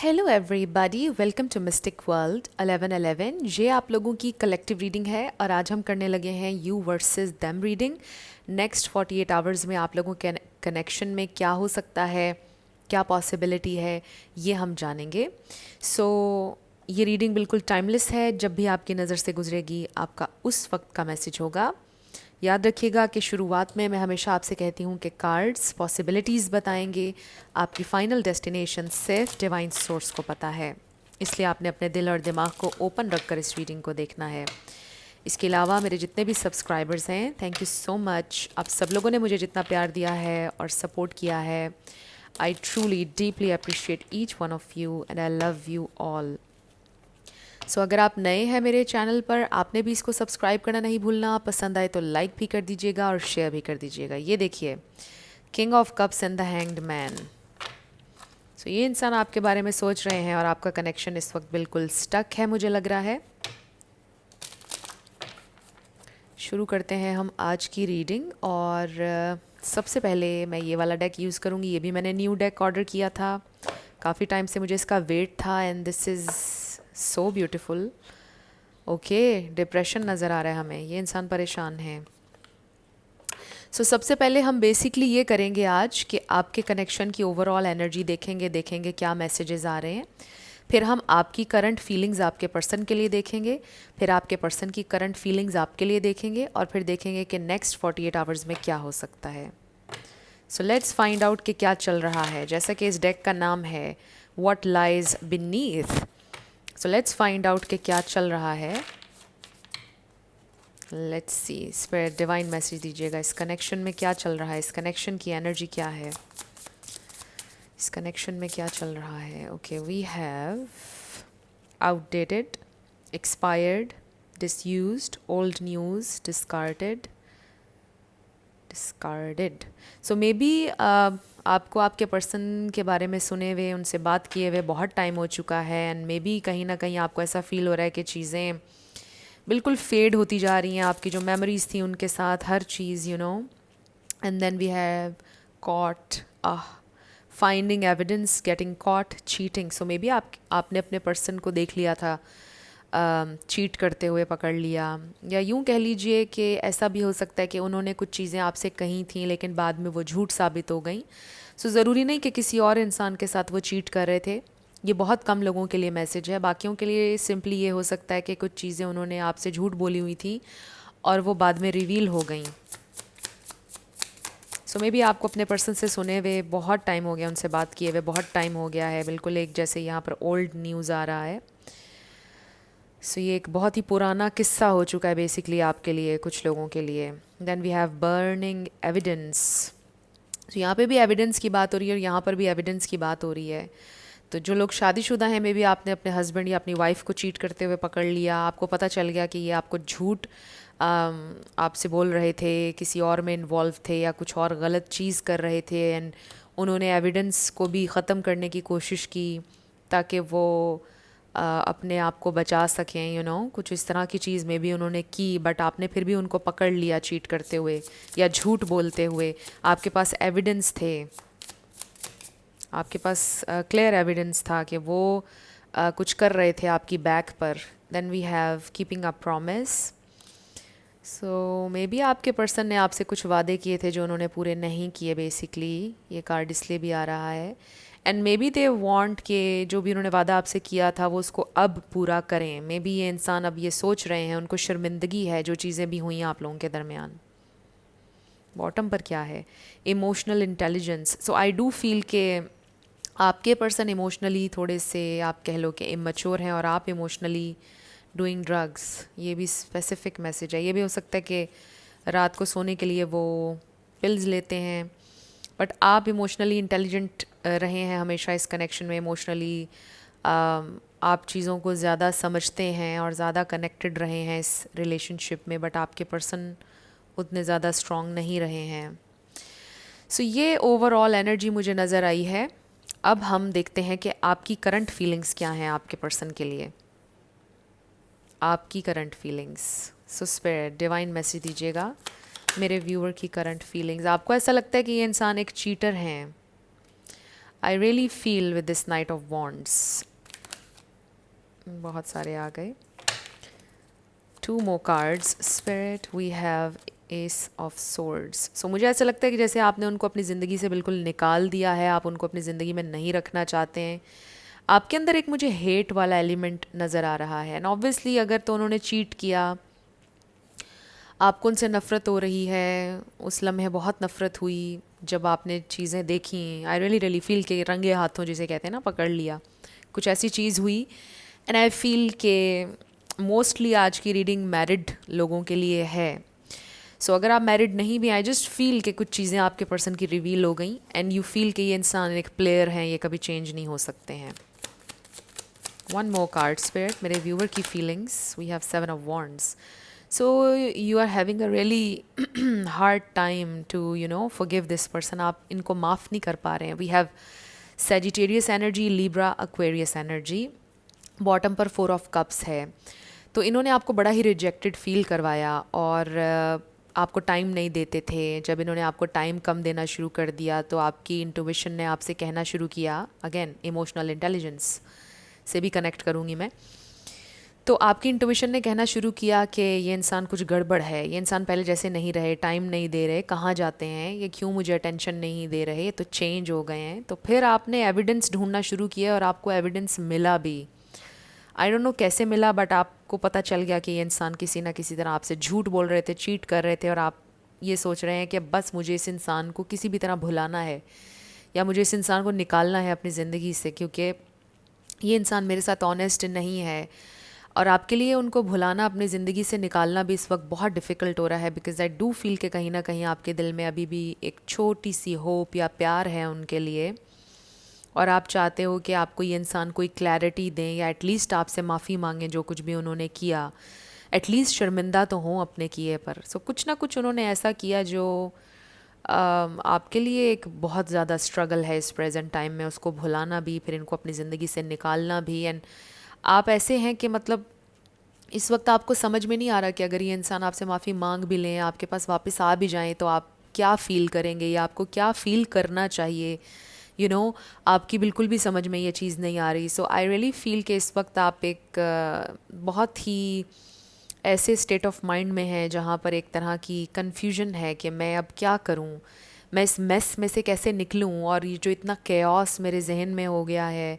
Hello everybody, welcome to mystic world 1111। ये आप लोगों की कलेक्टिव रीडिंग है और आज हम करने लगे हैं you versus them reading. Next 48 hours में आप लोगों के कनेक्शन में क्या हो सकता है, क्या पॉसिबिलिटी है, ये हम जानेंगे। सो ये रीडिंग बिल्कुल टाइमलेस है। जब भी आपकी नज़र से गुजरेगी आपका उस वक्त का मैसेज होगा। याद रखिएगा कि शुरुआत में मैं हमेशा आपसे कहती हूँ कि कार्ड्स पॉसिबिलिटीज़ बताएंगे, आपकी फ़ाइनल डेस्टिनेशन सिर्फ डिवाइन सोर्स को पता है। इसलिए आपने अपने दिल और दिमाग को ओपन रखकर इस रीडिंग को देखना है। इसके अलावा मेरे जितने भी सब्सक्राइबर्स हैं, थैंक यू सो मच। आप सब लोगों ने मुझे जितना प्यार दिया है और सपोर्ट किया है, I truly deeply appreciate each one of you and I love you all. So अगर आप नए हैं मेरे चैनल पर, आपने भी इसको सब्सक्राइब करना नहीं भूलना। पसंद आए तो लाइक भी कर दीजिएगा और शेयर भी कर दीजिएगा। ये देखिए, king of cups and the hanged man. So ये इंसान आपके बारे में सोच रहे हैं और आपका कनेक्शन इस वक्त बिल्कुल स्टक है, मुझे लग रहा है। शुरू करते हैं हम आज की रीडिंग। और सबसे पहले मैं ये वाला डेक यूज़ करूँगी। ये भी मैंने न्यू डेक ऑर्डर किया था, काफ़ी टाइम से मुझे इसका वेट था। And this is so beautiful. Okay, depression नज़र आ रहा है हमें, ये इंसान परेशान है। सबसे पहले हम बेसिकली ये करेंगे आज कि आपके कनेक्शन की ओवरऑल एनर्जी देखेंगे क्या मैसेजेस आ रहे हैं। फिर हम आपकी करंट फीलिंग्स आपके पर्सन के लिए देखेंगे, फिर आपके पर्सन की करंट फीलिंग्स आपके लिए देखेंगे, और फिर देखेंगे कि नेक्स्ट 48 आवर्स में क्या हो सकता है। सो लेट्स फाइंड आउट कि क्या चल रहा है। जैसा कि इस डेक का नाम है what lies beneath. So let's find out कि क्या चल रहा है। लेट्स सी, इस पर डिवाइन मैसेज दीजिएगा। इस कनेक्शन में क्या चल रहा है, इस कनेक्शन की एनर्जी क्या है, इस कनेक्शन में क्या चल रहा है। Okay, we have outdated, expired, disused, old news, discarded. So may be आपको आपके पर्सन के बारे में सुने हुए, उनसे बात किए हुए बहुत टाइम हो चुका है। एंड मे बी कहीं ना कहीं आपको ऐसा फील हो रहा है कि चीज़ें बिल्कुल फेड होती जा रही हैं, आपकी जो मेमोरीज थी उनके साथ, हर चीज़, you know. And then we have caught, finding evidence, getting caught, cheating. So may be आपने अपने पर्सन को देख लिया था चीट करते हुए, पकड़ लिया। या यूँ कह लीजिए कि ऐसा भी हो सकता है कि उन्होंने कुछ चीज़ें आपसे कही थी लेकिन बाद में वो झूठ साबित हो गई। सो ज़रूरी नहीं कि किसी और इंसान के साथ वो चीट कर रहे थे। ये बहुत कम लोगों के लिए मैसेज है। बाकियों के लिए सिंपली ये हो सकता है कि कुछ चीज़ें उन्होंने आपसे झूठ बोली हुई थी और वो बाद में रिवील हो गई। सो मे बी आपको अपने पर्सन से सुने हुए बहुत टाइम हो गया, उनसे बात किए हुए बहुत टाइम हो गया है। बिल्कुल एक जैसे यहाँ पर ओल्ड न्यूज़ आ रहा है। सो ये एक बहुत ही पुराना किस्सा हो चुका है बेसिकली आपके लिए, कुछ लोगों के लिए। Then we have burning evidence. तो यहाँ पे भी एविडेंस की बात हो रही है और यहाँ पर भी एविडेंस की बात हो रही है। तो जो लोग शादीशुदा हैं, मे बी आपने अपने हस्बैंड या अपनी वाइफ को चीट करते हुए पकड़ लिया। आपको पता चल गया कि ये आपको झूठ आपसे बोल रहे थे, किसी और में इन्वॉल्व थे या कुछ और गलत चीज़ कर रहे थे। एंड उन्होंने एविडेंस को भी ख़त्म करने की कोशिश की ताकि वो अपने आप को बचा सकें, यू नो। कुछ इस तरह की चीज़ में भी उन्होंने की, बट आपने फिर भी उनको पकड़ लिया चीट करते हुए या झूठ बोलते हुए। आपके पास एविडेंस थे, आपके पास क्लियर एविडेंस था कि वो कुछ कर रहे थे आपकी बैक पर। Then we have keeping a promise. So may be आपके पर्सन ने आपसे कुछ वादे किए थे जो उन्होंने पूरे नहीं किए बेसिकली। ये कार्ड इसलिए भी आ रहा है। And may be they want के जो भी उन्होंने वादा आपसे किया था वो उसको अब पूरा करें। मे बी ये इंसान अब ये सोच रहे हैं, उनको शर्मिंदगी है जो चीज़ें भी हुई आप लोगों के दरमियान। बॉटम पर क्या है, emotional intelligence. So I do feel के आपके पर्सन इमोशनली थोड़े से, आप कह लो कि इमैच्योर हैं और आप इमोशनली डूइंग ड्रग्स। ये भी स्पेसिफिक मैसेज है। ये भी हो सकता है कि रात को सोने के लिए वो पिल्स लेते हैं, बट आप इमोशनली इंटेलिजेंट रहे हैं हमेशा इस कनेक्शन में। इमोशनली आप चीज़ों को ज़्यादा समझते हैं और ज़्यादा कनेक्टेड रहे हैं इस रिलेशनशिप में, बट आपके पर्सन उतने ज़्यादा स्ट्रॉन्ग नहीं रहे हैं। सो ये ओवरऑल एनर्जी मुझे नज़र आई है। अब हम देखते हैं कि आपकी करंट फीलिंग्स क्या हैं आपके पर्सन के लिए, आपकी करंट फीलिंग्स। सो स्पिरिट डिवाइन मैसेज दीजिएगा मेरे व्यूअर की करंट फीलिंग्स। आपको ऐसा लगता है कि ये इंसान एक चीटर हैं, I really feel with this night of wands, बहुत सारे आ गए। 2 more cards, Spirit, we have Ace of Swords. सो मुझे ऐसा लगता है कि जैसे आपने उनको अपनी ज़िंदगी से बिल्कुल निकाल दिया है, आप उनको अपनी ज़िंदगी में नहीं रखना चाहते हैं। आपके अंदर एक मुझे हेट वाला एलिमेंट नज़र आ रहा है, एंड ऑब्वियसली अगर तो उन्होंने चीट किया, आपको उनसे नफ़रत हो रही है। उस लम्हे बहुत नफ़रत हुई जब आपने चीज़ें देखी। आई रियली रियली फील के रंगे हाथों जिसे कहते हैं ना, पकड़ लिया, कुछ ऐसी चीज़ हुई। एंड आई फील के मोस्टली आज की रीडिंग मैरिड लोगों के लिए है। सो अगर आप मैरिड नहीं भी, आई जस्ट फील कि कुछ चीज़ें आपके पर्सन की रिवील हो गई एंड यू फील कि ये इंसान एक प्लेयर हैं, ये कभी चेंज नहीं हो सकते हैं। 1 more card, Spirit, मेरे व्यूअर की feelings. We have 7 of wands. So you are having a really hard time to, you know, forgive this person. आप इनको माफ़ नहीं कर पा रहे हैं। We have Sagittarius energy, Libra, Aquarius energy. Bottom पर 4 of cups है। तो इन्होंने आपको बड़ा ही रिजेक्टेड फील करवाया और आपको टाइम नहीं देते थे। जब इन्होंने आपको टाइम कम देना शुरू कर दिया तो आपकी इंट्यूशन ने आपसे कहना शुरू किया, अगेन इमोशनल इंटेलिजेंस से भी कनेक्ट करूँगी मैं, तो आपकी इंट्यूशन ने कहना शुरू किया कि ये इंसान कुछ गड़बड़ है, ये इंसान पहले जैसे नहीं रहे, टाइम नहीं दे रहे, कहाँ जाते हैं ये, क्यों मुझे अटेंशन नहीं दे रहे, ये तो चेंज हो गए हैं। तो फिर आपने एविडेंस ढूंढना शुरू किया और आपको एविडेंस मिला भी। आई डोंट नो कैसे मिला, बट आपको पता चल गया कि ये इंसान किसी ना किसी तरह आपसे झूठ बोल रहे थे, चीट कर रहे थे, और आप ये सोच रहे हैं कि बस मुझे इस इंसान को किसी भी तरह भुलाना है या मुझे इस इंसान को निकालना है अपनी ज़िंदगी से, क्योंकि ये इंसान मेरे साथ ऑनेस्ट नहीं है। और आपके लिए उनको भुलाना, अपनी ज़िंदगी से निकालना भी इस वक्त बहुत डिफ़िकल्ट हो रहा है, बिकॉज़ आई डू फील कि कहीं ना कहीं आपके दिल में अभी भी एक छोटी सी होप या प्यार है उनके लिए, और आप चाहते हो कि आपको ये इंसान कोई क्लैरिटी दें या एटलीस्ट आपसे माफ़ी मांगें जो कुछ भी उन्होंने किया, एटलीस्ट शर्मिंदा तो हों अपने किए पर। सो कुछ ना कुछ उन्होंने ऐसा किया जो आपके लिए एक बहुत ज़्यादा स्ट्रगल है इस प्रेजेंट टाइम में, उसको भुलाना भी, फिर इनको अपनी ज़िंदगी से निकालना भी। एंड आप ऐसे हैं कि मतलब इस वक्त आपको समझ में नहीं आ रहा कि अगर ये इंसान आपसे माफ़ी मांग भी लें, आपके पास वापस आ भी जाएं, तो आप क्या फ़ील करेंगे या आपको क्या फ़ील करना चाहिए। यू नो, आपकी बिल्कुल भी समझ में ये चीज़ नहीं आ रही। सो आई रियली फील कि इस वक्त आप एक बहुत ही ऐसे स्टेट ऑफ माइंड में हैं जहाँ पर एक तरह की कन्फ्यूजन है कि मैं अब क्या करूँ, मैं इस मेस में से कैसे निकलूँ, और ये जो इतना केओस मेरे जहन में हो गया है,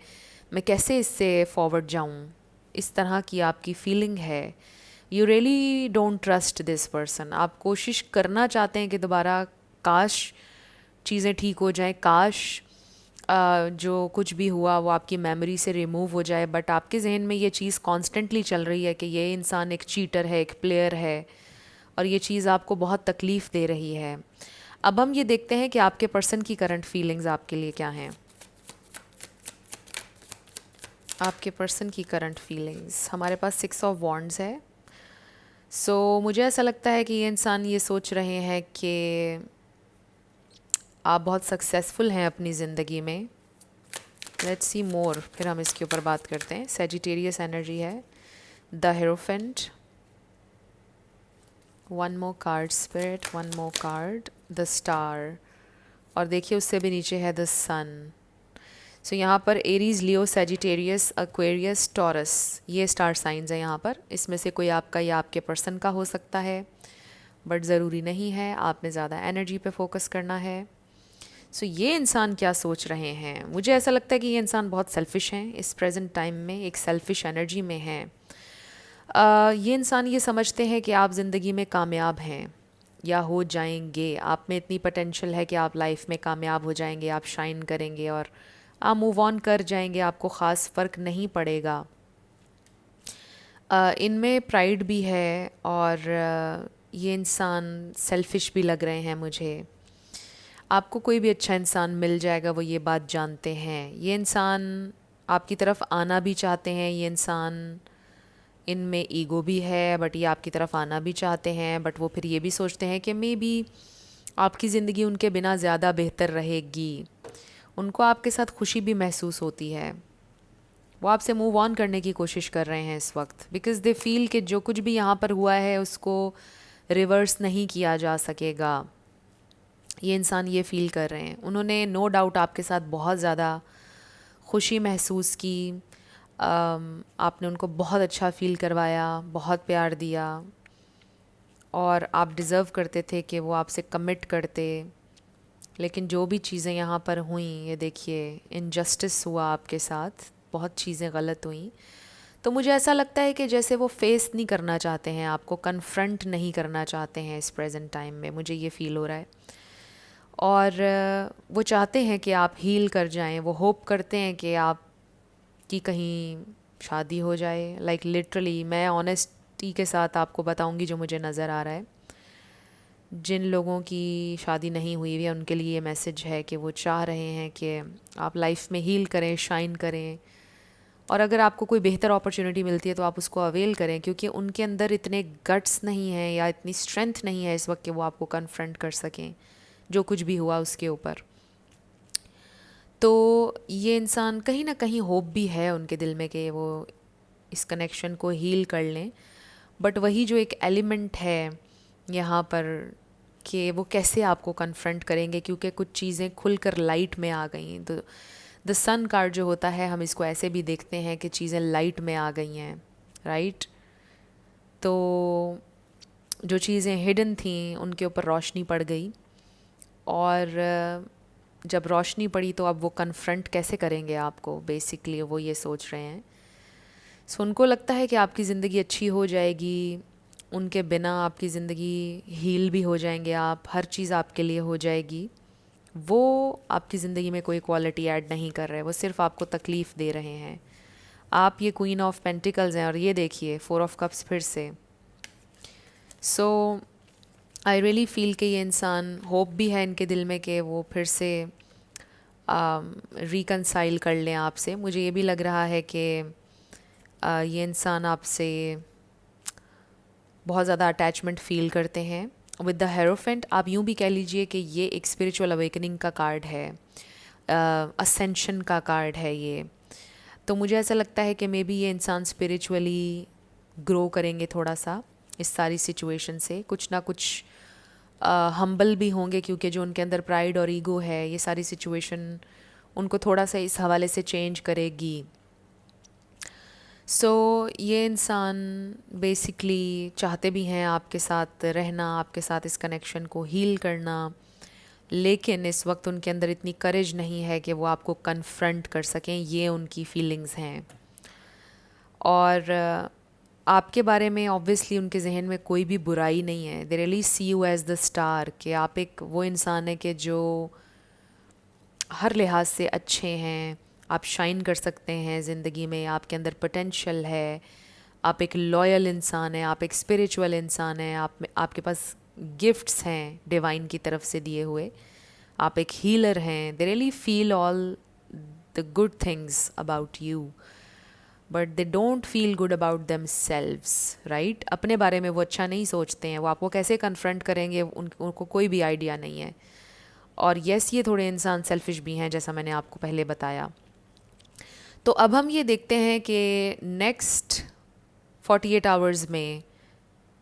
मैं कैसे इससे फॉरवर्ड जाऊँ। इस तरह की आपकी फीलिंग है। You really don't trust this person. आप कोशिश करना चाहते हैं कि दोबारा काश चीज़ें ठीक हो जाएं, काश जो कुछ भी हुआ वो आपकी मेमोरी से रिमूव हो जाए, बट आपके जहन में ये चीज़ कॉन्स्टेंटली चल रही है कि ये इंसान एक चीटर है, एक प्लेयर है, और ये चीज़ आपको बहुत तकलीफ़ दे रही है। अब हम ये देखते हैं कि आपके पर्सन की करंट फीलिंग्स आपके लिए क्या हैं। आपके पर्सन की करंट फीलिंग्स, हमारे पास 6 ऑफ वॉन्ड्स है। सो मुझे ऐसा लगता है कि ये इंसान ये सोच रहे हैं कि आप बहुत सक्सेसफुल हैं अपनी ज़िंदगी में। लेट्स सी मोर, फिर हम इसके ऊपर बात करते हैं। सेजिटेरियस एनर्जी है, the hierophant. 1 more card, spirit, 1 more card, the star, और देखिए उससे भी नीचे है द सन। सो यहाँ पर एरीज, लियो, सेजिटेरियस, एक्वेरियस, टॉरस, ये स्टार साइंस हैं यहाँ पर। इसमें से कोई आपका या आपके पर्सन का हो सकता है, बट ज़रूरी नहीं है। आपने ज़्यादा एनर्जी पे फोकस करना है। सो ये इंसान क्या सोच रहे हैं, मुझे ऐसा लगता है कि ये इंसान बहुत सेल्फिश हैं इस प्रेजेंट टाइम में, एक सेल्फिश एनर्जी में हैं। ये इंसान ये समझते हैं कि आप ज़िंदगी में कामयाब हैं या हो जाएंगे, आप में इतनी पोटेंशियल है कि आप लाइफ में कामयाब हो जाएंगे, आप शाइन करेंगे और आप मूव ऑन कर जाएंगे, आपको ख़ास फ़र्क नहीं पड़ेगा। इनमें प्राइड भी है, और ये इंसान सेल्फिश भी लग रहे हैं मुझे। आपको कोई भी अच्छा इंसान मिल जाएगा, वो ये बात जानते हैं। ये इंसान आपकी तरफ आना भी चाहते हैं, ये इंसान, इनमें ईगो भी है, बट ये आपकी तरफ आना भी चाहते हैं, बट वो फिर ये भी सोचते हैं कि मे बी आपकी ज़िंदगी उनके बिना ज़्यादा बेहतर रहेगी। उनको आपके साथ खुशी भी महसूस होती है। वो आपसे मूव ऑन करने की कोशिश कर रहे हैं इस वक्त, बिकॉज़ दे फील कि जो कुछ भी यहाँ पर हुआ है उसको रिवर्स नहीं किया जा सकेगा। ये इंसान ये फ़ील कर रहे हैं। उन्होंने नो डाउट आपके साथ बहुत ज़्यादा खुशी महसूस की, आपने उनको बहुत अच्छा फ़ील करवाया, बहुत प्यार दिया, और आप डिज़र्व करते थे कि वो आपसे कमिट करते। लेकिन जो भी चीज़ें यहाँ पर हुई, ये देखिए इनजस्टिस हुआ आपके साथ, बहुत चीज़ें गलत हुई। तो मुझे ऐसा लगता है कि जैसे वो फेस नहीं करना चाहते हैं, आपको कन्फ्रंट नहीं करना चाहते हैं इस प्रेजेंट टाइम में, मुझे ये फ़ील हो रहा है। और वो चाहते हैं कि आप हील कर जाएं, वो होप करते हैं कि आपकी कहीं शादी हो जाए। लाइक लिटरली मैं ऑनेस्टी के साथ आपको बताऊंगी जो मुझे नज़र आ रहा है। जिन लोगों की शादी नहीं हुई हुई है उनके लिए ये मैसेज है कि वो चाह रहे हैं कि आप लाइफ में हील करें, शाइन करें, और अगर आपको कोई बेहतर अपॉर्चुनिटी मिलती है तो आप उसको अवेल करें, क्योंकि उनके अंदर इतने गट्स नहीं हैं या इतनी स्ट्रेंथ नहीं है इस वक्त कि वो आपको कन्फ्रंट कर सकें जो कुछ भी हुआ उसके ऊपर। तो ये इंसान कहीं ना कहीं होप भी है उनके दिल में कि वो इस कनेक्शन को हील कर लें, बट वही जो एक एलिमेंट है यहाँ पर कि वो कैसे आपको कन्फ्रंट करेंगे, क्योंकि कुछ चीज़ें खुलकर लाइट में आ गई हैं। तो द सन कार्ड जो होता है, हम इसको ऐसे भी देखते हैं कि चीज़ें लाइट में आ गई हैं, राइट। तो जो चीज़ें हिडन थी उनके ऊपर रोशनी पड़ गई, और जब रोशनी पड़ी तो अब वो कन्फ्रंट कैसे करेंगे आपको, बेसिकली वो ये सोच रहे हैं। सो उनको लगता है कि आपकी ज़िंदगी अच्छी हो जाएगी, उनके बिना आपकी ज़िंदगी हील भी हो जाएंगे आप, हर चीज़ आपके लिए हो जाएगी। वो आपकी ज़िंदगी में कोई क्वालिटी ऐड नहीं कर रहे, वो सिर्फ आपको तकलीफ़ दे रहे हैं। आप ये क्वीन ऑफ पेंटिकल्स हैं, और ये देखिए 4 ऑफ कप्स फिर से। सो आई रियली फील कि ये इंसान, होप भी है इनके दिल में कि वो फिर से रिकनसाइल कर लें आपसे। मुझे ये भी लग रहा है कि ये इंसान आपसे बहुत ज़्यादा अटैचमेंट फ़ील करते हैं। विद द हेरोफेंट आप यूँ भी कह लीजिए कि ये एक स्पिरिचुअल अवेकनिंग का कार्ड है, असेंशन का कार्ड है ये। तो मुझे ऐसा लगता है कि मे बी ये इंसान स्पिरिचुअली ग्रो करेंगे थोड़ा सा इस सारी सिचुएशन से, कुछ ना कुछ हम्बल भी होंगे, क्योंकि जो उनके अंदर प्राइड और ईगो है, ये सारी सिचुएशन उनको थोड़ा सा इस हवाले से चेंज करेगी। सो ये इंसान बेसिकली चाहते भी हैं आपके साथ रहना, आपके साथ इस कनेक्शन को हील करना, लेकिन इस वक्त उनके अंदर इतनी करेज नहीं है कि वो आपको कन्फ्रंट कर सकें, ये उनकी फीलिंग्स हैं। और आपके बारे में ऑब्वियसली उनके जहन में कोई भी बुराई नहीं है। They really see you as the star, कि आप एक वो इंसान है कि जो हर लिहाज से अच्छे हैं, आप शाइन कर सकते हैं ज़िंदगी में, आपके अंदर पोटेंशियल है, आप एक लॉयल इंसान हैं, आप एक स्पिरिचुअल इंसान हैं, आपके पास गिफ्ट्स हैं डिवाइन की तरफ से दिए हुए, आप एक हीलर हैं। They really feel all the good things about you, but they don't feel good about them selves, right. अपने बारे में वो अच्छा नहीं सोचते हैं, वो आपको कैसे कन्फ्रंट करेंगे उनको कोई भी आइडिया नहीं है। और यस, ये थोड़े इंसान सेल्फिश भी हैं, जैसा मैंने आपको पहले बताया। तो अब हम ये देखते हैं कि नेक्स्ट 48 आवर्स में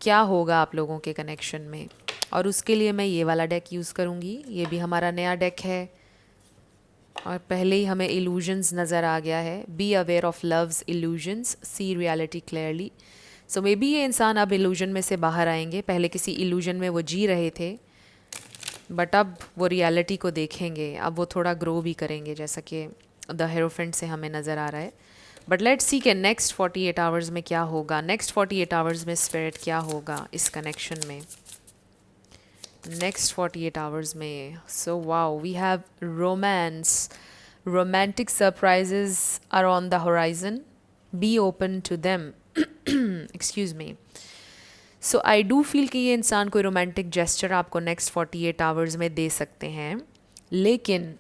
क्या होगा आप लोगों के कनेक्शन में, और उसके लिए मैं ये वाला डेक यूज़ करूँगी। ये भी हमारा नया डेक है, और पहले ही हमें इल्यूजन्स नज़र आ गया है। Be aware of love's illusions, see reality clearly. So may be ये इंसान अब इल्यूजन में से बाहर आएंगे। पहले किसी इल्यूजन में वो जी रहे थे, बट अब वो रियलिटी को देखेंगे, अब वो थोड़ा ग्रो भी करेंगे, जैसा कि द हेरोफेंट से हमें नज़र आ रहा है। बट लेट्स सी कि नेक्स्ट 48 आवर्स में क्या होगा, नेक्स्ट 48 आवर्स में स्पिरिट क्या होगा इस कनेक्शन में, नेक्स्ट 48 आवर्स में। So wow, we have romance, romantic surprises are on the horizon, be open to them। excuse me। So I do feel कि ये इंसान कोई रोमांटिक जेस्चर आपको नेक्स्ट 48 आवर्स में दे सकते हैं, लेकिन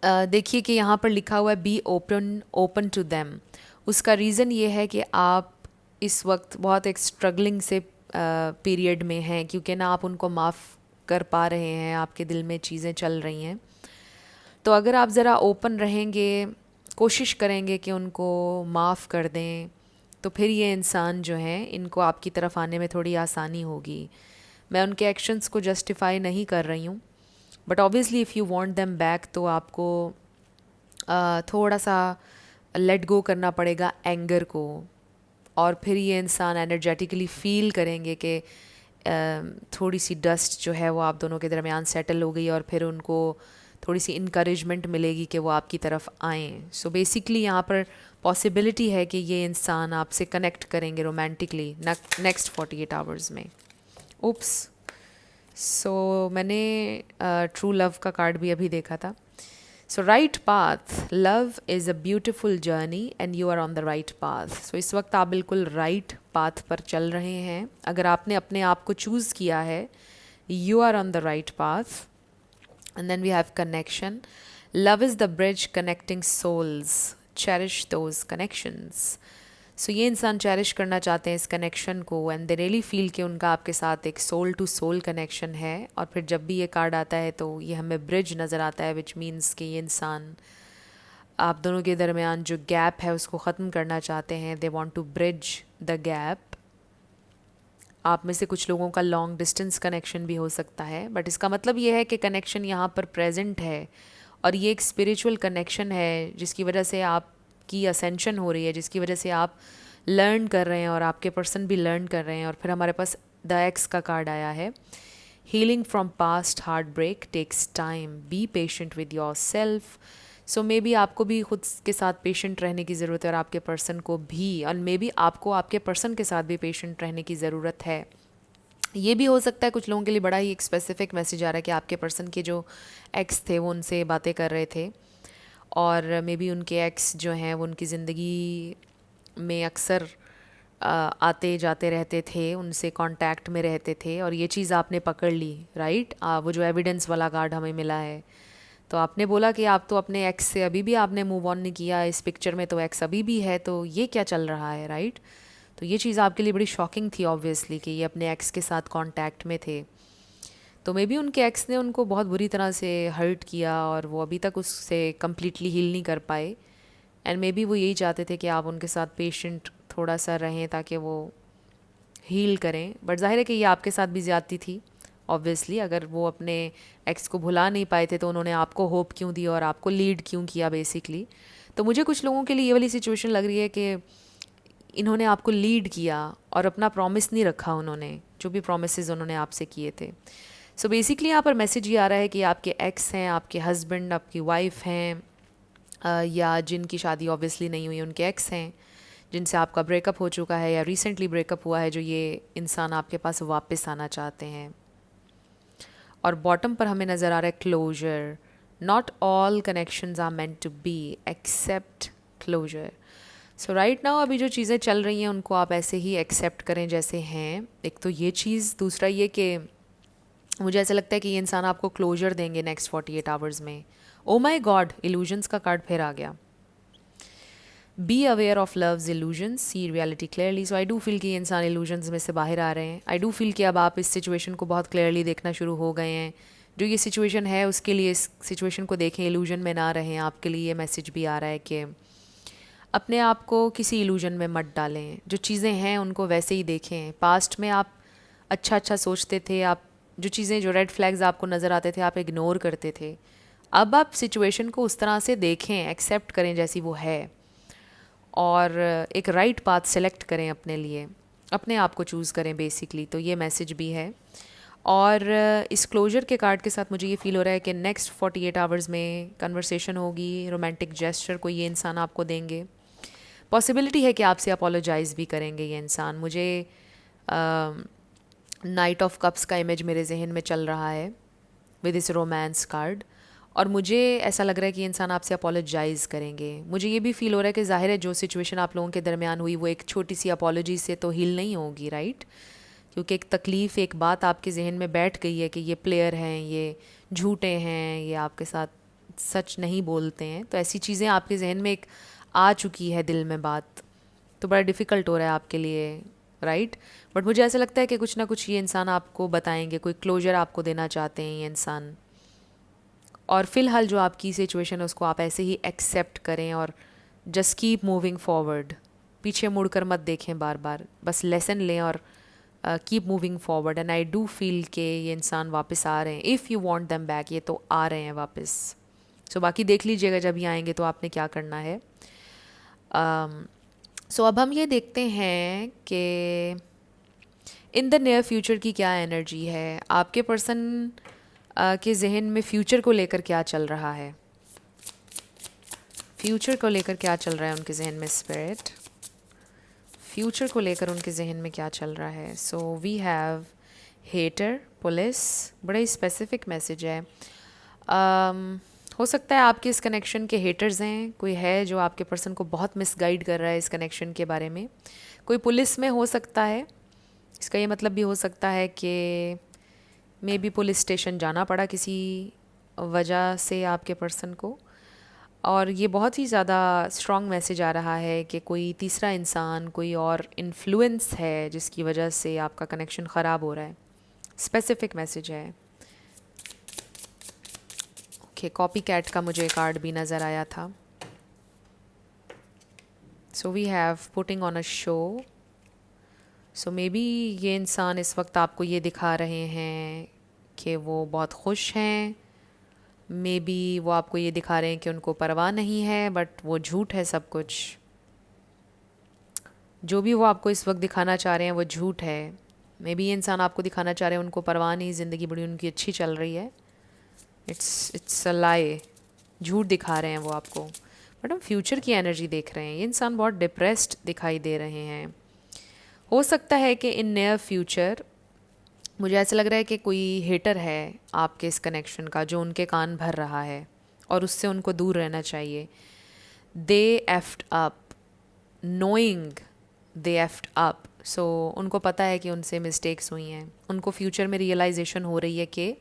देखिए कि यहाँ पर लिखा हुआ है बी ओपन टू देम। उसका रीज़न ये है कि आप इस वक्त बहुत एक स्ट्रगलिंग से पीरियड में हैं, क्योंकि ना आप उनको माफ़ कर पा रहे हैं, आपके दिल में चीज़ें चल रही हैं। तो अगर आप ज़रा ओपन रहेंगे, कोशिश करेंगे कि उनको माफ़ कर दें, तो फिर ये इंसान जो हैं इनको आपकी तरफ आने में थोड़ी आसानी होगी। मैं उनके एक्शंस को जस्टिफाई नहीं कर रही हूँ, but obviously if you want them back तो आपको थोड़ा सा लेट गो करना पड़ेगा एंगर को, और फिर ये इंसान एनर्जेटिकली फील करेंगे कि थोड़ी सी डस्ट जो है वो आप दोनों के दरमियान सेटल हो गई, और फिर उनको थोड़ी सी इनकरेजमेंट मिलेगी कि वो आपकी तरफ आएँ. सो बेसिकली यहाँ पर पॉसिबिलिटी है कि ये इंसान आपसे कनेक्ट करेंगे रोमांटिकली नेक्स्ट 48 आवर्स में. उप्स. सो मैंने ट्रू लव का कार्ड भी अभी देखा था. So right path, love is a beautiful journey and you are on the right path. So इस वक्त आप बिल्कुल राइट पाथ पर चल रहे हैं. अगर आपने अपने आप को चूज़ किया है, you are on the right path. And then we have connection. Love is the bridge connecting souls. Cherish those connections. So ये इंसान चेरिश करना चाहते हैं इस कनेक्शन को, एंड दे रियली फील कि उनका आपके साथ एक सोल टू सोल कनेक्शन है. और फिर जब भी ये कार्ड आता है तो ये हमें ब्रिज नज़र आता है, विच मीन्स कि ये इंसान आप दोनों के दरमियान जो गैप है उसको ख़त्म करना चाहते हैं. They want to bridge the gap. आप में से कुछ लोगों का लॉन्ग डिस्टेंस कनेक्शन भी हो सकता है, बट इसका मतलब ये है कि कनेक्शन यहाँ पर प्रेजेंट है, और ये एक स्पिरिचुअल कनेक्शन है जिसकी वजह से आपकी असेंशन हो रही है, जिसकी वजह से आप लर्न कर रहे हैं और आपके पर्सन भी लर्न कर रहे हैं. और फिर हमारे पास द एक्स का कार्ड आया है. Healing from past heart break takes time. Be patient with yourself. So may be आपको भी खुद के साथ पेशेंट रहने की ज़रूरत है, और आपके पर्सन को भी, और मे बी आपको आपके पर्सन के साथ भी पेशेंट रहने की ज़रूरत है. ये भी हो सकता है कुछ लोगों के लिए बड़ा ही एक स्पेसिफिक मैसेज आ रहा है कि आपके पर्सन के जो एक्स थे वो उनसे बातें कर रहे थे, और मे बी उनके एक्स जो हैं वो उनकी ज़िंदगी में अक्सर आते जाते रहते थे, उनसे कांटेक्ट में रहते थे, और ये चीज़ आपने पकड़ ली. राइट. वो जो एविडेंस वाला कार्ड हमें मिला है, तो आपने बोला कि आप तो अपने एक्स से अभी भी आपने मूव ऑन नहीं किया. इस पिक्चर में तो एक्स अभी भी है, तो ये क्या चल रहा है. राइट. तो ये चीज़ आपके लिए बड़ी शॉकिंग थी ऑब्वियसली कि ये अपने एक्स के साथ कांटेक्ट में थे. तो मे बी उनके एक्स ने उनको बहुत बुरी तरह से हर्ट किया, और वो अभी तक उससे कम्प्लीटली हील नहीं कर पाए. एंड मे बी वो यही चाहते थे कि आप उनके साथ पेशेंट थोड़ा सा रहें ताकि वो हील करें. बट जाहिर है कि ये आपके साथ भी ज़्यादती थी ऑब्वियसली. अगर वो अपने एक्स को भुला नहीं पाए थे तो उन्होंने आपको होप क्यों दी और आपको लीड क्यों किया बेसिकली. तो मुझे कुछ लोगों के लिए ये वाली सिचुएशन लग रही है कि इन्होंने आपको लीड किया और अपना प्रॉमिस नहीं रखा उन्होंने, जो भी प्रॉमिसेस उन्होंने आपसे किए थे. सो बेसिकली यहाँ पर मैसेज ये आ रहा है कि आपके एक्स हैं, आपके हस्बैंड, आपकी वाइफ हैं, या जिनकी शादी ऑब्वियसली नहीं हुई उनके एक्स हैं, जिनसे आपका ब्रेकअप हो चुका है या रिसेंटली ब्रेकअप हुआ है, जो ये इंसान आपके पास वापस आना चाहते हैं. और बॉटम पर हमें नज़र आ रहा है closure. Not all connections are meant to be accept closure. So right now अभी जो चीज़ें चल रही हैं उनको आप ऐसे ही एक्सेप्ट करें जैसे हैं. एक तो ये चीज़, दूसरा ये कि मुझे ऐसा लगता है कि ये इंसान आपको क्लोजर देंगे नेक्स्ट 48 आवर्स में. ओ माई गॉड, इल्यूजन्स का कार्ड फिर आ गया. Be aware of love's illusions, see reality clearly. So I do feel कि ये इंसान इल्यूजन्स में से बाहर आ रहे हैं. आई डू फील कि अब आप इस सिचुएशन को बहुत क्लियरली देखना शुरू हो गए हैं. जो ये सिचुएशन है उसके लिए इस सिचुएशन को देखें, इल्यूजन में ना रहें. आपके लिए ये मैसेज भी आ रहा है कि अपने आप को किसी इल्यूजन में मत डालें. जो चीज़ें हैं उनको वैसे ही देखें. पास्ट में आप अच्छा अच्छा सोचते थे, आप जो चीज़ें, जो रेड फ्लैग्स आपको नज़र आते थे आप इग्नोर करते थे. अब आप सिचुएशन को उस तरह से देखें, एक्सेप्ट करें जैसी वो है, और एक राइट पाथ सेलेक्ट करें अपने लिए, अपने आप को चूज़ करें बेसिकली. तो ये मैसेज भी है. और इस क्लोजर के कार्ड के साथ मुझे ये फील हो रहा है कि नेक्स्ट 48 आवर्स में कन्वर्सेशन होगी, रोमांटिक जेस्चर को ये इंसान आपको देंगे. पॉसिबिलिटी है कि आपसे अपोलोजाइज़ भी करेंगे ये इंसान. मुझे नाइट ऑफ कप्स का इमेज मेरे जहन में चल रहा है विद इस रोमांस कार्ड, और मुझे ऐसा लग रहा है कि इंसान आपसे अपोलोजाइज़ करेंगे. मुझे ये भी फील हो रहा है कि ज़ाहिर है जो सिचुएशन आप लोगों के दरमियान हुई वो एक छोटी सी अपोलॉजी से तो हील नहीं होगी. राइट. क्योंकि एक तकलीफ़, एक बात आपके जहन में बैठ गई है कि ये प्लेयर हैं, ये झूठे हैं, ये आपके साथ सच नहीं बोलते हैं. तो ऐसी चीज़ें आपके जहन में एक आ चुकी है दिल में बात, तो बड़ा डिफ़िकल्ट हो रहा है आपके लिए. राइट. बट मुझे ऐसा लगता है कि कुछ ना कुछ ये इंसान आपको बताएंगे, कोई क्लोजर आपको देना चाहते हैं ये इंसान. और फ़िलहाल जो आपकी सिचुएशन है उसको आप ऐसे ही एक्सेप्ट करें और जस्ट कीप मूविंग फॉरवर्ड. पीछे मुड़कर मत देखें बार बार, बस लेसन लें और keep moving forward and I do feel के ये इंसान वापस आ रहे हैं. If you want them back, ये तो आ रहे हैं वापस. सो बाकी देख लीजिएगा जब ये आएंगे तो आपने क्या करना है. सो अब हम ये देखते हैं कि इन द नियर फ्यूचर की क्या एनर्जी है. आपके पर्सन के जहन में फ्यूचर को लेकर क्या चल रहा है. फ्यूचर को लेकर क्या चल रहा है उनके जहन में. स्पिरिट, फ्यूचर को लेकर उनके जहन में क्या चल रहा है. So we have hater, police. बड़ा ही स्पेसिफिक मैसेज है. हो सकता है आपके इस कनेक्शन के हेटर्स हैं. कोई है जो आपके पर्सन को बहुत मिसगाइड कर रहा है इस कनेक्शन के बारे में. कोई पुलिस में हो सकता है. इसका ये मतलब भी हो सकता है कि मे बी पुलिस स्टेशन जाना पड़ा किसी वजह से आपके पर्सन को. और ये बहुत ही ज़्यादा स्ट्रॉन्ग मैसेज आ रहा है कि कोई तीसरा इंसान, कोई और इन्फ्लुएंस है जिसकी वजह से आपका कनेक्शन ख़राब हो रहा है. स्पेसिफिक मैसेज है. ओके, कॉपी कैट का मुझे कार्ड भी नज़र आया था. So we have putting on a show. So may be ये इंसान इस वक्त आपको ये दिखा रहे हैं कि वो बहुत खुश हैं. मे बी वो आपको ये दिखा रहे हैं कि उनको परवाह नहीं है, बट वो झूठ है सब कुछ. जो भी वो आपको इस वक्त दिखाना चाह रहे हैं वो झूठ है. मे बी ये इंसान आपको दिखाना चाह रहे हैं उनको परवाह नहीं, ज़िंदगी बड़ी उनकी अच्छी चल रही है. इट्स अ लाई. झूठ दिखा रहे हैं वो आपको. बट हम फ्यूचर की एनर्जी देख रहे हैं. ये इंसान बहुत डिप्रेस्ड दिखाई दे रहे हैं. हो सकता है कि इन नियर फ्यूचर, मुझे ऐसा लग रहा है कि कोई हेटर है आपके इस कनेक्शन का जो उनके कान भर रहा है और उससे उनको दूर रहना चाहिए. दे एफ्ड अप, नोइंग दे एफ्ड अप. सो उनको पता है कि उनसे मिस्टेक्स हुई हैं. उनको फ्यूचर में रियलाइजेशन हो रही है कि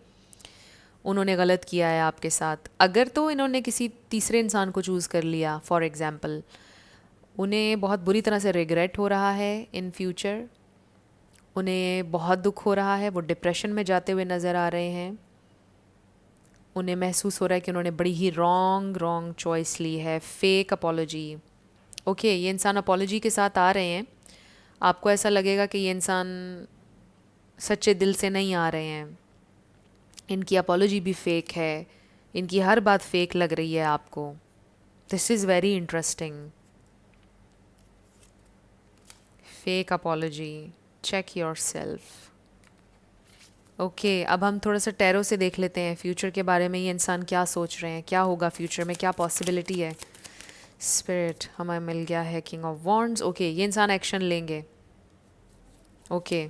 उन्होंने गलत किया है आपके साथ. अगर तो इन्होंने किसी तीसरे इंसान को चूज़ कर लिया फॉर एग्ज़ाम्पल, उन्हें बहुत बुरी तरह से रिग्रेट हो रहा है इन फ्यूचर. उन्हें बहुत दुख हो रहा है. वो डिप्रेशन में जाते हुए नज़र आ रहे हैं. उन्हें महसूस हो रहा है कि उन्होंने बड़ी ही रॉन्ग चॉइस ली है. Fake apology. ओके, ये इंसान अपॉलॉजी के साथ आ रहे हैं. आपको ऐसा लगेगा कि ये इंसान सच्चे दिल से नहीं आ रहे हैं. इनकी अपॉलॉजी भी फेक है. इनकी हर बात फेक लग रही है आपको. This is very interesting. Fake apology. Check yourself. Okay, अब हम थोड़ा सा टैरो से देख लेते हैं फ्यूचर के बारे में. ये इंसान क्या सोच रहे हैं, क्या होगा फ्यूचर में, क्या पॉसिबिलिटी है. स्पिरिट, हमें मिल गया है किंग ऑफ वॉन्ड्स. ओके, ये इंसान एक्शन लेंगे. ओके,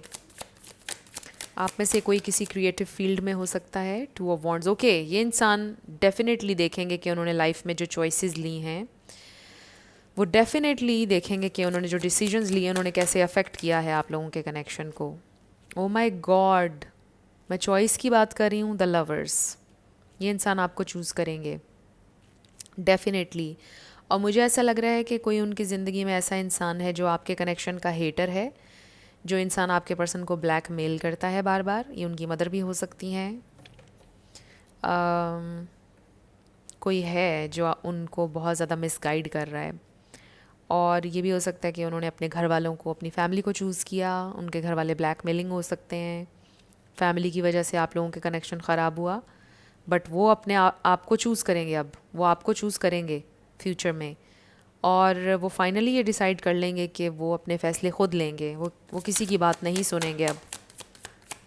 आप में से कोई किसी क्रिएटिव फील्ड में हो सकता है. Two of wands. ओके, ये इंसान डेफिनेटली देखेंगे कि उन्होंने लाइफ में जो चॉइसेस ली हैं वो डेफिनेटली देखेंगे कि उन्होंने जो डिसीजंस लिए उन्होंने कैसे अफेक्ट किया है आप लोगों के कनेक्शन को. ओ माय गॉड, मैं चॉइस की बात कर रही हूँ. The lovers. ये इंसान आपको चूज़ करेंगे डेफिनेटली. और मुझे ऐसा लग रहा है कि कोई उनकी ज़िंदगी में ऐसा इंसान है जो आपके कनेक्शन का हेटर है. जो इंसान आपके पर्सन को ब्लैक मेल करता है बार बार. ये उनकी मदर भी हो सकती हैं. कोई है जो उनको बहुत ज़्यादा मिसगाइड कर रहा है. और ये भी हो सकता है कि उन्होंने अपने घर वालों को, अपनी फैमिली को चूज़ किया. उनके घर वाले ब्लैकमेलिंग हो सकते हैं. फैमिली की वजह से आप लोगों के कनेक्शन ख़राब हुआ. बट वो अपने आपको चूज़ करेंगे. अब वो आपको चूज़ करेंगे फ्यूचर में. और वो फाइनली ये डिसाइड कर लेंगे कि वो अपने फ़ैसले खुद लेंगे. वो किसी की बात नहीं सुनेंगे अब.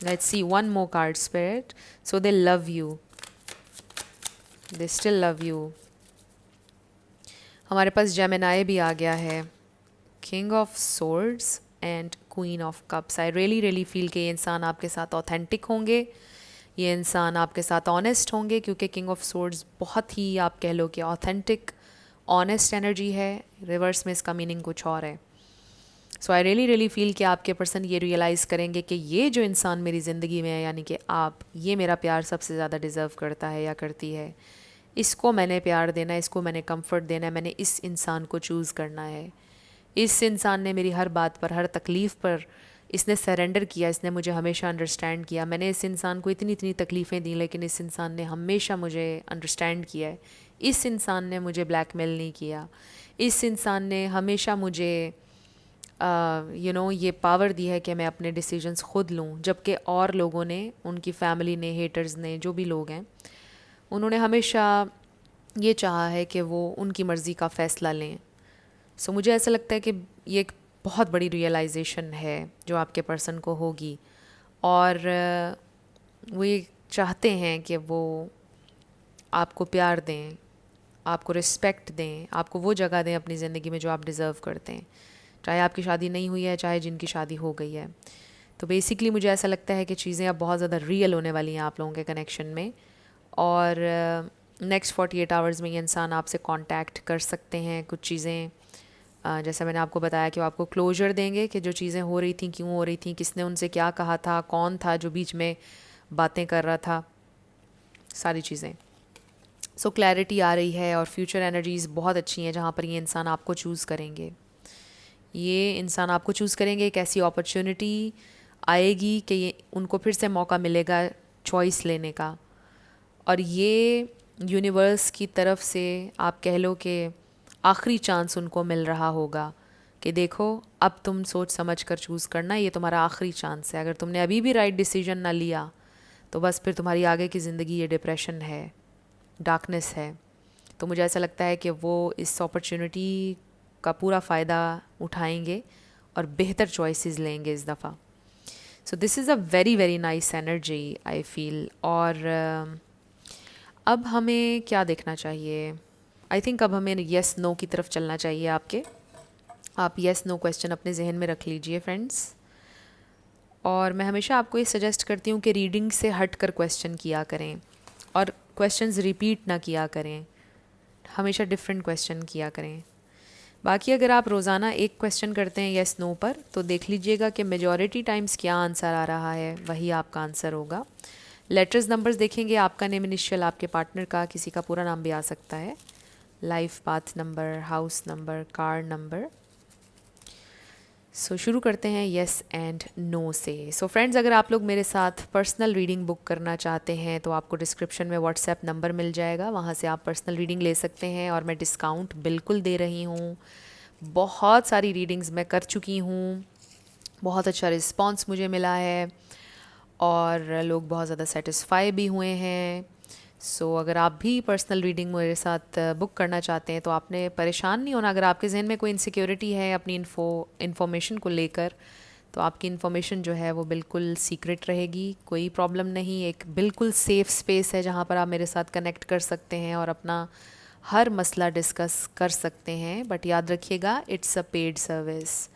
Let's see one more card. Spirit. So they love you. They still love you. हमारे पास जेमिनाई भी आ गया है. King of swords and queen of cups. I really feel कि ये इंसान आपके साथ ऑथेंटिक होंगे. ये इंसान आपके साथ ऑनेस्ट होंगे क्योंकि किंग ऑफ सोर्ड्स बहुत ही, आप कह लो कि ऑथेंटिक ऑनेस्ट एनर्जी है. रिवर्स में इसका मीनिंग कुछ और है. सो आई रियली फील कि आपके पर्सन ये रियलाइज़ करेंगे कि ये जो इंसान मेरी ज़िंदगी में है, यानी कि आप, ये मेरा प्यार सबसे ज़्यादा डिज़र्व करता है या करती है. इसको मैंने प्यार देना है, इसको मैंने कंफर्ट देना है. मैंने इस इंसान को चूज़ करना है. इस इंसान ने मेरी हर बात पर, हर तकलीफ़ पर इसने सरेंडर किया. इसने मुझे हमेशा अंडरस्टैंड किया. मैंने इस इंसान को इतनी तकलीफ़ें दी लेकिन इस इंसान ने हमेशा मुझे अंडरस्टैंड किया है. इस इंसान ने मुझे ब्लैकमेल नहीं किया. इस इंसान ने हमेशा मुझे ये पावर दी है कि मैं अपने डिसीजंस खुद लूँ, जबकि और लोगों ने, उनकी फैमिली ने, हेटर्स ने, जो भी लोग हैं, उन्होंने हमेशा ये चाहा है कि वो उनकी मर्ज़ी का फ़ैसला लें। सो मुझे ऐसा लगता है कि ये एक बहुत बड़ी रियलाइजेशन है जो आपके पर्सन को होगी, और वो ये चाहते हैं कि वो आपको प्यार दें, आपको रिस्पेक्ट दें, आपको वो जगह दें अपनी ज़िंदगी में जो आप डिज़र्व करते हैं, चाहे आपकी शादी नहीं हुई है, चाहे जिनकी शादी हो गई है। तो बेसिकली मुझे ऐसा लगता है कि चीज़ें अब बहुत ज़्यादा रियल होने वाली हैं आप लोगों के कनेक्शन में, और नेक्स्ट 48 आवर्स में ये इंसान आपसे कांटेक्ट कर सकते हैं। कुछ चीज़ें जैसे मैंने आपको बताया कि वो आपको क्लोजर देंगे कि जो चीज़ें हो रही थी क्यों हो रही थी, किसने उनसे क्या कहा था, कौन था जो बीच में बातें कर रहा था, सारी चीज़ें। सो क्लैरिटी आ रही है, और फ्यूचर एनर्जीज़ बहुत अच्छी हैं जहाँ पर ये इंसान आपको चूज़ करेंगे। ये इंसान आपको चूज़ करेंगे, एक ऐसी अपॉर्चुनिटी आएगी कि ये उनको फिर से मौका मिलेगा चॉइस लेने का, और ये यूनिवर्स की तरफ से आप कह लो कि आखिरी चांस उनको मिल रहा होगा कि देखो अब तुम सोच समझ कर चूज़ करना, ये तुम्हारा आखिरी चांस है। अगर तुमने अभी भी राइट डिसीजन ना लिया तो बस फिर तुम्हारी आगे की ज़िंदगी ये डिप्रेशन है, डार्कनेस है। तो मुझे ऐसा लगता है कि वो इस अपॉर्चुनिटी का पूरा फ़ायदा उठाएंगे और बेहतर चॉइसेस लेंगे इस दफ़ा। So this is a very very nice energy I feel. और अब हमें क्या देखना चाहिए? आई थिंक अब हमें येस नो की तरफ चलना चाहिए आपके। आप येस नो क्वेश्चन अपने जहन में रख लीजिए फ्रेंड्स, और मैं हमेशा आपको ये सजेस्ट करती हूँ कि रीडिंग से हट कर क्वेश्चन किया करें, और क्वेश्चंस रिपीट ना किया करें, हमेशा डिफरेंट क्वेश्चन किया करें। बाकी अगर आप रोज़ाना एक क्वेश्चन करते हैं येस नो पर, तो देख लीजिएगा कि मेजॉरिटी टाइम्स क्या आंसर आ रहा है, वही आपका आंसर होगा। लेटर्स नंबर्स देखेंगे, आपका नेम इनिशियल, आपके पार्टनर का, किसी का पूरा नाम भी आ सकता है, life path number, house number, car number. So शुरू करते हैं येस एंड नो से। सो फ्रेंड्स, अगर आप लोग मेरे साथ पर्सनल रीडिंग बुक करना चाहते हैं तो आपको डिस्क्रिप्शन में व्हाट्सएप नंबर मिल जाएगा, वहाँ से आप पर्सनल रीडिंग ले सकते हैं, और मैं डिस्काउंट बिल्कुल दे रही हूँ। बहुत सारी रीडिंग्स मैं कर चुकी हूँ, बहुत अच्छा रिस्पॉन्स मुझे मिला है, और लोग बहुत ज़्यादा सेटिस्फाई भी हुए हैं। सो अगर आप भी पर्सनल रीडिंग मेरे साथ बुक करना चाहते हैं तो आपने परेशान नहीं होना। अगर आपके जहन में कोई इनसिक्योरिटी है अपनी इन्फॉर्मेशन को लेकर, तो आपकी इन्फॉर्मेशन जो है वो बिल्कुल सीक्रेट रहेगी, कोई प्रॉब्लम नहीं। एक बिल्कुल सेफ़ स्पेस है जहाँ पर आप मेरे साथ कनेक्ट कर सकते हैं और अपना हर मसला डिस्कस कर सकते हैं, बट याद रखिएगा इट्स अ पेड सर्विस।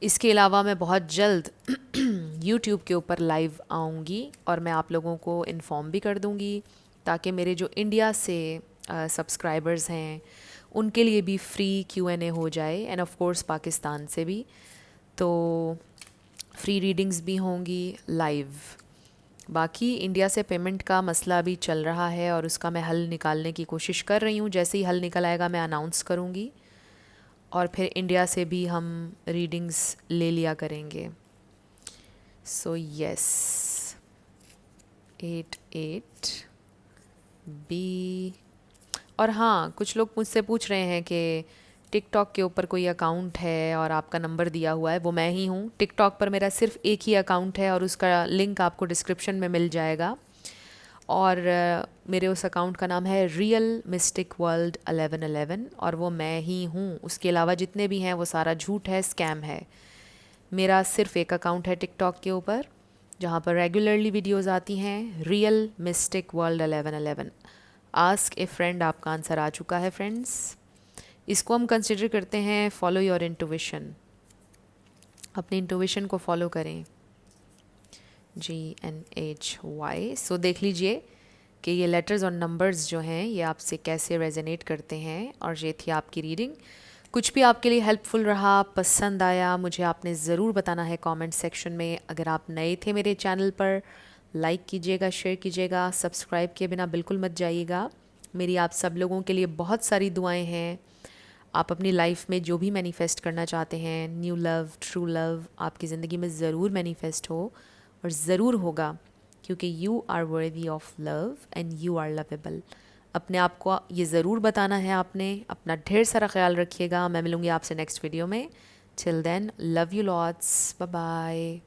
इसके अलावा मैं बहुत जल्द यूट्यूब के ऊपर लाइव आऊँगी, और मैं आप लोगों को इन्फॉर्म भी कर दूँगी, ताकि मेरे जो इंडिया से सब्सक्राइबर्स हैं उनके लिए भी फ्री Q&A हो जाए, एंड ऑफ कोर्स पाकिस्तान से भी, तो फ्री रीडिंग्स भी होंगी लाइव। बाकी इंडिया से पेमेंट का मसला भी चल रहा है, और उसका मैं हल निकालने की कोशिश कर रही हूँ। जैसे ही हल निकल आएगा मैं अनाउंस करूँगी, और फिर इंडिया से भी हम रीडिंग्स ले लिया करेंगे। So yes, 88 B. और हाँ, कुछ लोग मुझसे पूछ रहे हैं कि टिकटॉक के ऊपर कोई अकाउंट है और आपका नंबर दिया हुआ है, वो मैं ही हूँ। टिकटॉक पर मेरा सिर्फ एक ही अकाउंट है, और उसका लिंक आपको डिस्क्रिप्शन में मिल जाएगा, और मेरे उस अकाउंट का नाम है रियल मिस्टिक वर्ल्ड 1111, और वो मैं ही हूँ। उसके अलावा जितने भी हैं वो सारा झूठ है, स्कैम है। मेरा सिर्फ एक अकाउंट है टिकटॉक के ऊपर जहाँ पर रेगुलरली वीडियोज़ आती हैं, रियल मिस्टिक वर्ल्ड 1111। आस्क ए फ्रेंड, आपका आंसर आ चुका है फ्रेंड्स। इसको हम कंसिडर करते हैं फॉलो योर इंटुइशन। अपनी इंटुइशन को फॉलो करें, GNHY। सो देख लीजिए कि ये लेटर्स और नंबर्स जो हैं ये आपसे कैसे रेजोनेट करते हैं, और ये थी आपकी रीडिंग। कुछ भी आपके लिए हेल्पफुल रहा, पसंद आया, मुझे आपने ज़रूर बताना है कमेंट सेक्शन में। अगर आप नए थे मेरे चैनल पर, लाइक कीजिएगा, शेयर कीजिएगा, सब्सक्राइब किए बिना बिल्कुल मत जाइएगा। मेरी आप सब लोगों के लिए बहुत सारी दुआएं हैं। आप अपनी लाइफ में जो भी मैनिफेस्ट करना चाहते हैं, न्यू लव, ट्रू लव, आपकी ज़िंदगी में ज़रूर मैनिफेस्ट हो, और ज़रूर होगा, क्योंकि you are worthy of love and you are lovable. अपने आप को ये ज़रूर बताना है आपने। अपना ढेर सारा ख्याल रखिएगा। मैं मिलूँगी आपसे नेक्स्ट वीडियो में। Till then, love you lots. Bye bye.